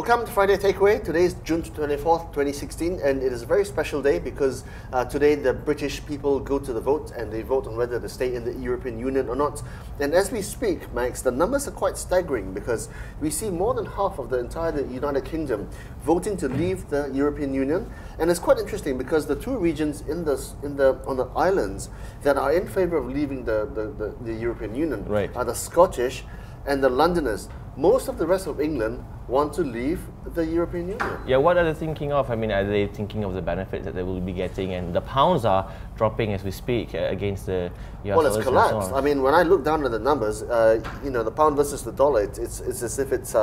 Welcome to Friday Takeaway. Today is June 24th, 2016, and it is a very special day because today the British people go to the vote and they vote on whether to stay in the European Union or not. And as we speak, Max, the numbers are quite staggering because we see more than half of the entire United Kingdom voting to leave the European Union. And it's quite interesting because the two regions on the islands that are in favour of leaving the European Union are the Scottish and the Londoners. Most of the rest of England want to leave the European Union. Yeah, what are they thinking of? I mean, are they thinking of the benefits that they will be getting? And the pounds are dropping as we speak against the US Well, it's collapsed. I mean, when I look down at the numbers, the pound versus the dollar, it's as if it's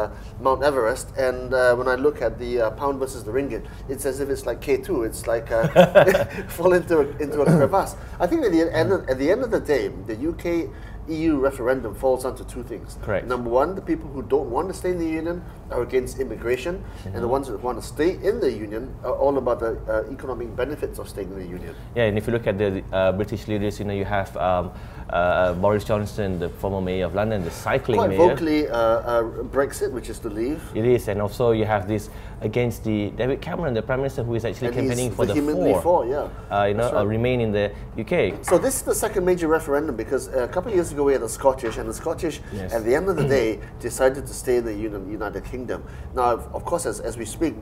Mount Everest. And when I look at the pound versus the ringgit, it's as if it's like K2. It's like fall into a crevasse. I think at the end of the day, the UK EU referendum falls onto two things. Correct. Number one, the people who don't want to stay in the Union are against immigration, and the ones that want to stay in the Union are all about the economic benefits of staying in the Union. Yeah, and if you look at the British leaders, you have Boris Johnson, the former mayor of London, the cycling mayor. Quite vocally Brexit, which is to leave. It is, and also you have this against the David Cameron, the Prime Minister, who is actually campaigning for the four, remain in the UK. So this is the second major referendum because a couple of years ago we had the Scottish, and the Scottish, at the end of the day, decided to stay in the United Kingdom. Now, of course, as we speak,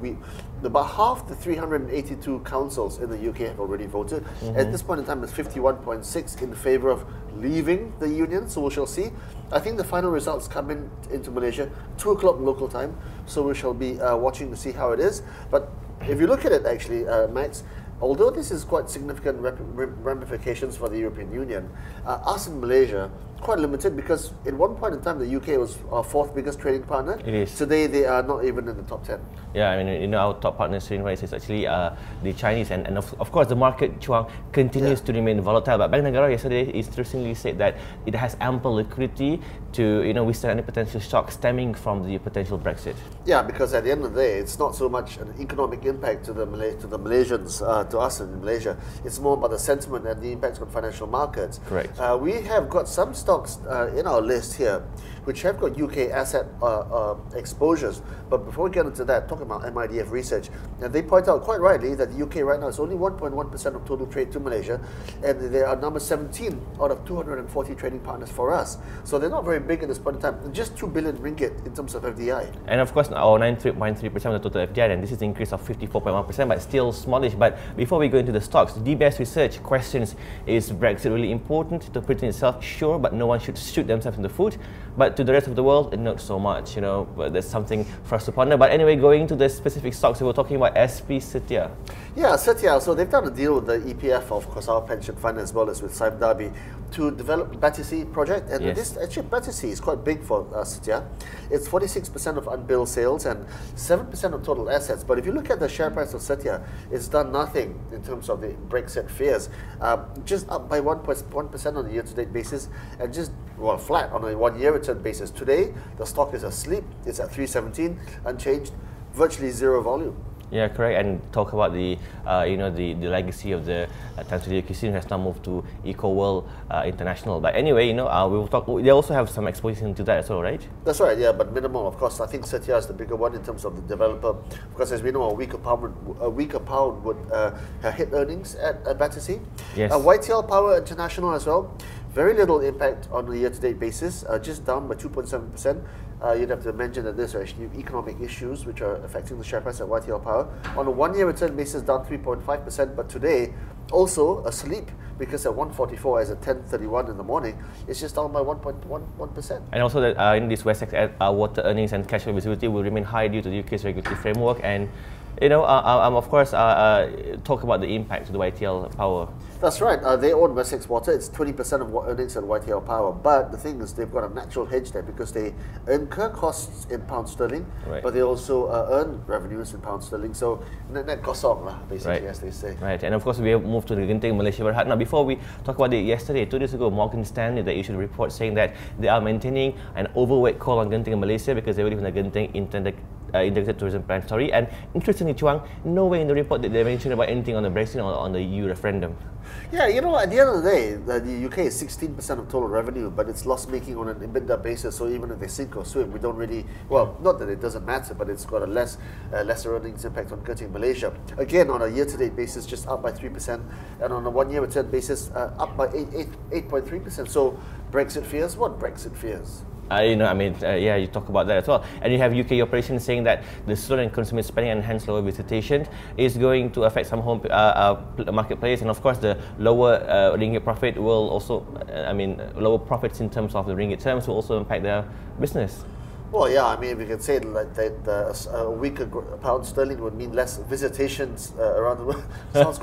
about half the 382 councils in the UK have already voted. At this point in time, it's 51.6 in favour of leaving the Union, so we shall see. I think the final results come into Malaysia 2 o'clock local time, so we shall be watching to see how it is. But if you look at it actually, Max, although this is quite significant ramifications for the European Union, us in Malaysia, quite limited because at one point in time the UK was our fourth biggest trading partner. It is. Today they are not even in the top 10. Yeah, I mean, our top partner trading-wise is actually the Chinese, and of course the market, Chuang, continues to remain volatile. But Bank Negara yesterday interestingly said that it has ample liquidity to withstand any potential shock stemming from the potential Brexit. Yeah, because at the end of the day, it's not so much an economic impact to the Malaysians, to us in Malaysia. It's more about the sentiment and the impacts on financial markets. Correct. We have got some stocks in our list here which have got UK asset exposures. But before we get into that, talking about MIDF research, and they point out quite rightly that the UK right now is only 1.1% of total trade to Malaysia, and they are number 17 out of 240 trading partners for us. So they're not very big at this point in time. Just 2 billion ringgit in terms of FDI. And of course, our 93.3% of the total FDI, and this is an increase of 54.1%, but still smallish. But before we go into the stocks, DBS Research questions, is Brexit really important to Britain itself? Sure, but no one should shoot themselves in the foot. But to the rest of the world, not so much, but there's something for us to ponder. But anyway, going to the specific stocks, we were talking about SPSetia. Yeah, Setia, so they've done a deal with the EPF, of course, our pension fund, as well as with Sime Darby, to develop the Battersea project. And this actually, Battersea is quite big for Setia. It's 46% of unbilled sales and 7% of total assets. But if you look at the share price of Setia, it's done nothing in terms of the Brexit fears. Just up by 1% on a year-to-date basis, and just flat on a one-year return basis. Today, the stock is asleep. It's at 317, unchanged, virtually zero volume. Yeah, correct. And talk about the the legacy of the Tan Sri Lanka has now moved to EcoWorld International. But anyway, we will talk. They also have some exposure into that as well, right? That's right. Yeah, but minimal. Of course, I think Setia is the bigger one in terms of the developer. Of course, as we know, a weaker pound would hit earnings at Battersea. Yes. YTL Power International as well. Very little impact on a year-to-date basis, just down by 2.7%. You'd have to mention that there's actually economic issues which are affecting the share price at YTL Power. On a one-year return basis, down 3.5%, but today, also asleep, because at 144 as at 10:31 in the morning, it's just down by 1.1%. And also that in this West water earnings and cash flow visibility will remain high due to the UK's regulatory framework, and of course, talk about the impact to the YTL Power. That's right. They own Wessex Water. It's 20% of earnings at YTL Power. But the thing is, they've got a natural hedge there because they incur costs in pound sterling, but they also earn revenues in pound sterling. So net kosong lah, basically, as they say. Right. And of course, we have moved to the Genting, Malaysia. Now, before we talk about it, yesterday, 2 days ago, Morgan Stanley, they issued a report saying that they are maintaining an overweight call on Genting in Malaysia because they believe in the Genting integrated tourism plan story. And interestingly, Chuang, nowhere in the report did they mention about anything on the Brexit or on the EU referendum. Yeah, you know, at the end of the day, the UK is 16% of total revenue, but it's loss-making on an EBITDA basis. So even if they sink or swim, we don't really, well, not that it doesn't matter, but it's got a lesser earnings impact on Genting Malaysia. Again, on a year-to-date basis, just up by 3%, and on a one-year return basis, up by 8.3%. So Brexit fears? What Brexit fears? Yeah, you talk about that as well. And you have UK operations saying that the slowdown in consumer spending and hence lower visitation is going to affect some home marketplace. And of course, the lower ringgit profit will also, lower profits in terms of the ringgit terms will also impact their business. Well, yeah, I mean, we can say like that a weaker pound sterling would mean less visitations around the world. Sounds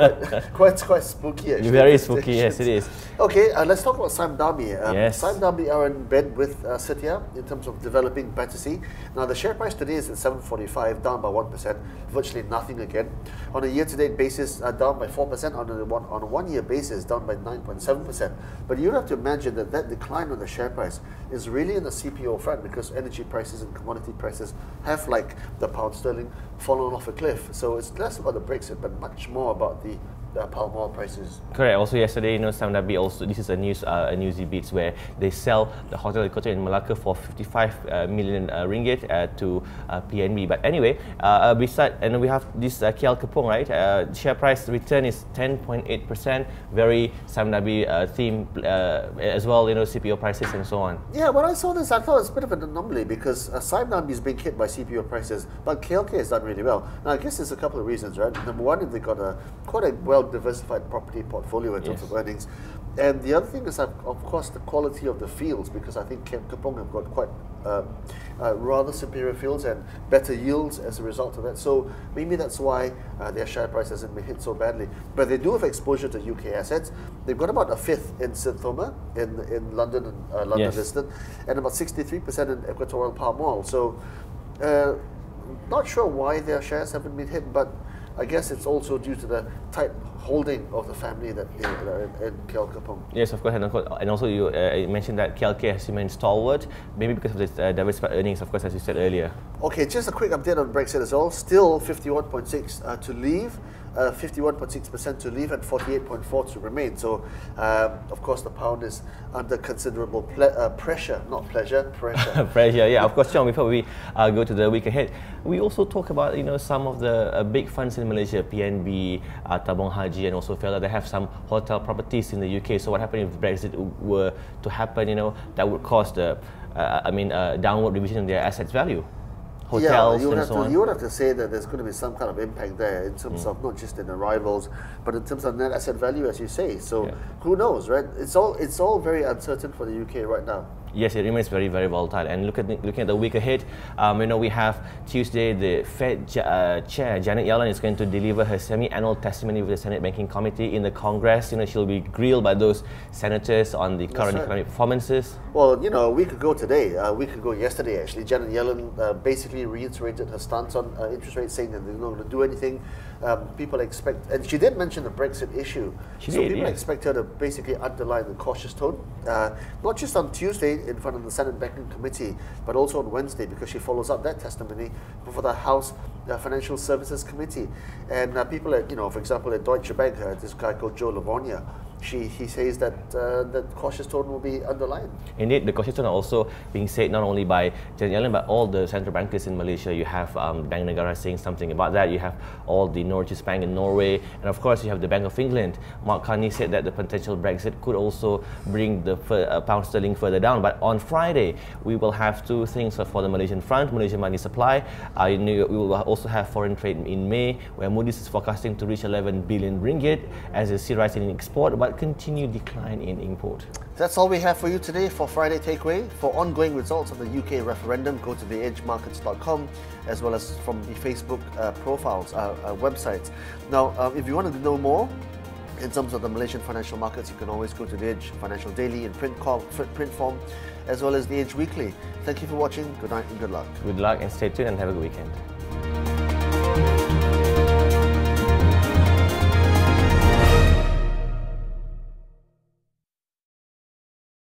quite spooky, actually. Very spooky, yes, it is. Okay, let's talk about Sime Darby. Yes. Sime Darby are in bed with SPSetia in terms of developing Battersea. Now, the share price today is at 7.45, down by 1%, virtually nothing again. On a year-to-date basis, down by 4%. On a one-year basis, down by 9.7%. But you have to imagine that decline on the share price is really in the CPO front, because energy prices and commodity prices have, like the pound sterling, fallen off a cliff. So it's less about the Brexit, but much more about the palm oil prices. Correct. Also yesterday, Sime Darby also, this is a newsy bits where they sell the hotel in Malacca for 55 million ringgit to PNB. But anyway, beside, and we have this Kepong, right? Share price return is 10.8%. Very Sime Darby theme as well. CPO prices and so on. Yeah, when I saw this, I thought it's a bit of an anomaly, because Sime Darby is being hit by CPO prices, but KLK has done really well. Now, I guess there's a couple of reasons, right? Number one, they've got quite a well-diversified property portfolio in terms of earnings. And the other thing is, of course, the quality of the fields, because I think Kepong have got quite rather superior fields and better yields as a result of that. So maybe that's why their share price hasn't been hit so badly. But they do have exposure to UK assets. They've got about a fifth in Synthomer in London and London listed, and about 63% in Equatorial Palm Oil. So not sure why their shares haven't been hit, but I guess it's also due to the tight holding of the family that in Kepong. Yes, of course, and also you mentioned that KLK has remained stalwart, maybe because of its diversified earnings, of course, as you said earlier. Okay, just a quick update on Brexit as well. Still 51.6 to leave. 51.6% to leave and 48.4% to remain. So, of course, the pound is under considerable pressure, not pleasure, pressure. Pressure, yeah. Of course, John, before we go to the week ahead, we also talk about some of the big funds in Malaysia, PNB, Tabung Haji, and also Fela. They have some hotel properties in the UK. So, what happens if Brexit were to happen? That would cause the, downward revision in their assets value. Hotels you would and have to say that there's going to be some kind of impact there in terms of not just in arrivals, but in terms of net asset value, as you say. So who knows, right? It's all very uncertain for the UK right now. Yes, it remains very, very volatile. And looking at the week ahead, we have Tuesday, the Fed chair, Janet Yellen, is going to deliver her semi-annual testimony with the Senate Banking Committee in the Congress. She'll be grilled by those senators on the current economic performances. Well, a week ago yesterday, actually, Janet Yellen basically reiterated her stance on interest rates, saying that they're not going to do anything. People expect, and she did mention the Brexit issue. People expect her to basically underline the cautious tone, not just on Tuesday in front of the Senate Banking Committee, but also on Wednesday, because she follows up that testimony before the House Financial Services Committee. And people at, for example, at Deutsche Bank, this guy called Joe Livornia, he says that the cautious tone will be underlined. Indeed, the cautious tone are also being said not only by Janet Yellen, but all the central bankers in Malaysia. You have Bank Negara saying something about that. You have all the Norges Bank in Norway, and of course you have the Bank of England. Mark Carney said that the potential Brexit could also bring the pound sterling further down. But on Friday, we will have two things for the Malaysian front: Malaysian money supply. We will also have foreign trade in May, where Moody's is forecasting to reach 11 billion ringgit as they see rise in export, but continued decline in import. That's all we have for you today for Friday Takeaway. For ongoing results of the UK referendum, go to theedgemarkets.com, as well as from the Facebook profiles, websites. Now, if you want to know more in terms of the Malaysian financial markets, you can always go to The Edge Financial Daily in print form, as well as The Edge Weekly. Thank you for watching. Good night and good luck. Good luck and stay tuned and have a good weekend.